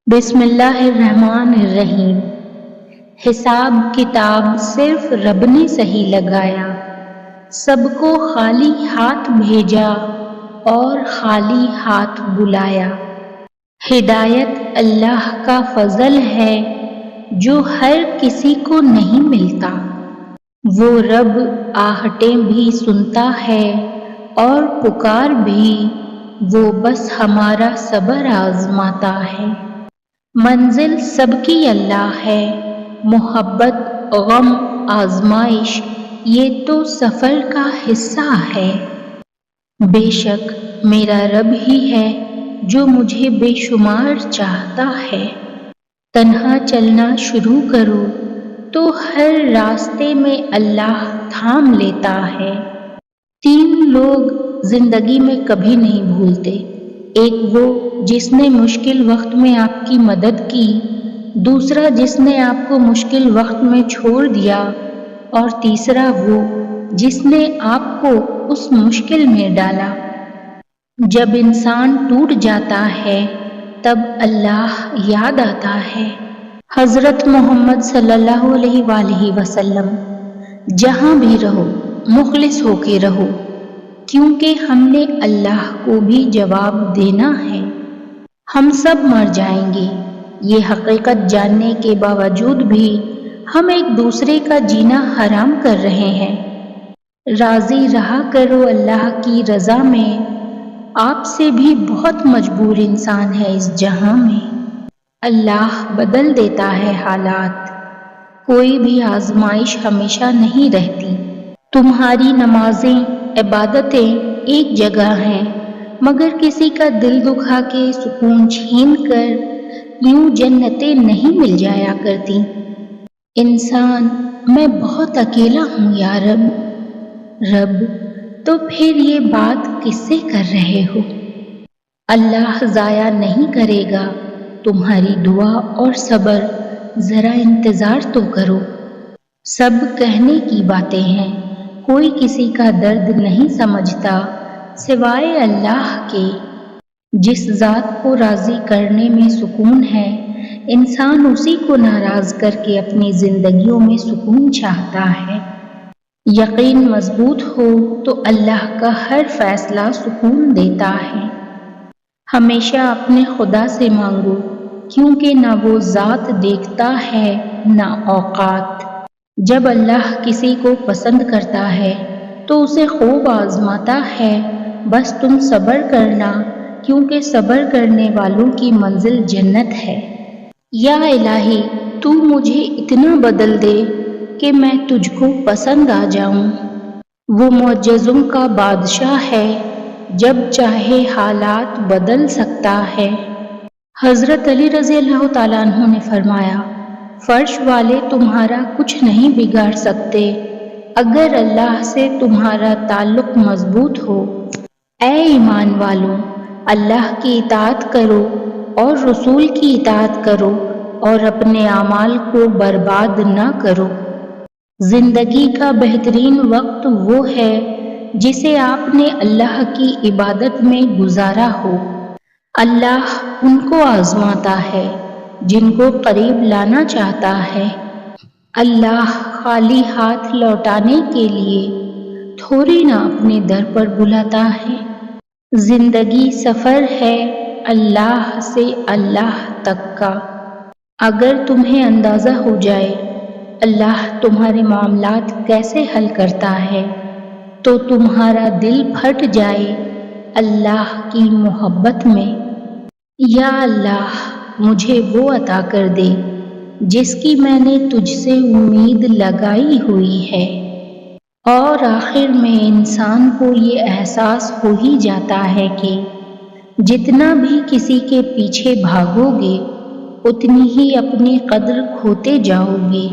بسم اللہ الرحمن الرحیم۔ حساب کتاب صرف رب نے صحیح لگایا، سب کو خالی ہاتھ بھیجا اور خالی ہاتھ بلایا۔ ہدایت اللہ کا فضل ہے جو ہر کسی کو نہیں ملتا۔ وہ رب آہٹیں بھی سنتا ہے اور پکار بھی، وہ بس ہمارا صبر آزماتا ہے۔ منزل سب کی اللہ ہے، محبت غم آزمائش یہ تو سفر کا حصہ ہے۔ بے شک میرا رب ہی ہے جو مجھے بے شمار چاہتا ہے۔ تنہا چلنا شروع کرو تو ہر راستے میں اللہ تھام لیتا ہے۔ 3 لوگ زندگی میں کبھی نہیں بھولتے، ایک وہ جس نے مشکل وقت میں آپ کی مدد کی، دوسرا جس نے آپ کو مشکل وقت میں چھوڑ دیا، اور تیسرا وہ جس نے آپ کو اس مشکل میں ڈالا۔ جب انسان ٹوٹ جاتا ہے تب اللہ یاد آتا ہے۔ حضرت محمد صلی اللہ علیہ وآلہ وسلم: جہاں بھی رہو مخلص ہو کے رہو، کیونکہ ہم نے اللہ کو بھی جواب دینا ہے۔ ہم سب مر جائیں گے، یہ حقیقت جاننے کے باوجود بھی ہم ایک دوسرے کا جینا حرام کر رہے ہیں۔ راضی رہا کرو اللہ کی رضا میں، آپ سے بھی بہت مجبور انسان ہے اس جہاں میں۔ اللہ بدل دیتا ہے حالات، کوئی بھی آزمائش ہمیشہ نہیں رہتی۔ تمہاری نمازیں عبادتیں ایک جگہ ہیں، مگر کسی کا دل دکھا کے سکون چھین کر یوں جنتیں نہیں مل جایا کرتی۔ انسان: میں بہت اکیلا ہوں یا رب۔ رب: تو پھر یہ بات کس سے کر رہے ہو؟ اللہ ضائع نہیں کرے گا تمہاری دعا اور صبر، ذرا انتظار تو کرو۔ سب کہنے کی باتیں ہیں، کوئی کسی کا درد نہیں سمجھتا سوائے اللہ کے۔ جس ذات کو راضی کرنے میں سکون ہے، انسان اسی کو ناراض کر کے اپنی زندگیوں میں سکون چاہتا ہے۔ یقین مضبوط ہو تو اللہ کا ہر فیصلہ سکون دیتا ہے۔ ہمیشہ اپنے خدا سے مانگو، کیونکہ نہ وہ ذات دیکھتا ہے نہ اوقات۔ جب اللہ کسی کو پسند کرتا ہے تو اسے خوب آزماتا ہے، بس تم صبر کرنا، کیونکہ صبر کرنے والوں کی منزل جنت ہے۔ یا الہی، تو مجھے اتنا بدل دے کہ میں تجھ کو پسند آ جاؤں۔ وہ معجزوں کا بادشاہ ہے، جب چاہے حالات بدل سکتا ہے۔ حضرت علی رضی اللہ تعالیٰ عنہ نے فرمایا: فرش والے تمہارا کچھ نہیں بگاڑ سکتے اگر اللہ سے تمہارا تعلق مضبوط ہو۔ اے ایمان والوں، اللہ کی اطاعت کرو اور رسول کی اطاعت کرو اور اپنے اعمال کو برباد نہ کرو۔ زندگی کا بہترین وقت وہ ہے جسے آپ نے اللہ کی عبادت میں گزارا ہو۔ اللہ ان کو آزماتا ہے جن کو قریب لانا چاہتا ہے۔ اللہ خالی ہاتھ لوٹانے کے لیے تھوڑی نہ اپنے در پر بلاتا ہے۔ زندگی سفر ہے اللہ سے اللہ تک کا۔ اگر تمہیں اندازہ ہو جائے اللہ تمہارے معاملات کیسے حل کرتا ہے تو تمہارا دل پھٹ جائے اللہ کی محبت میں۔ یا اللہ، مجھے وہ عطا کر دے جس کی میں نے تجھ سے امید لگائی ہوئی ہے۔ اور آخر میں انسان کو یہ احساس ہو ہی جاتا ہے کہ جتنا بھی کسی کے پیچھے بھاگو گے اتنی ہی اپنی قدر کھوتے جاؤ گے۔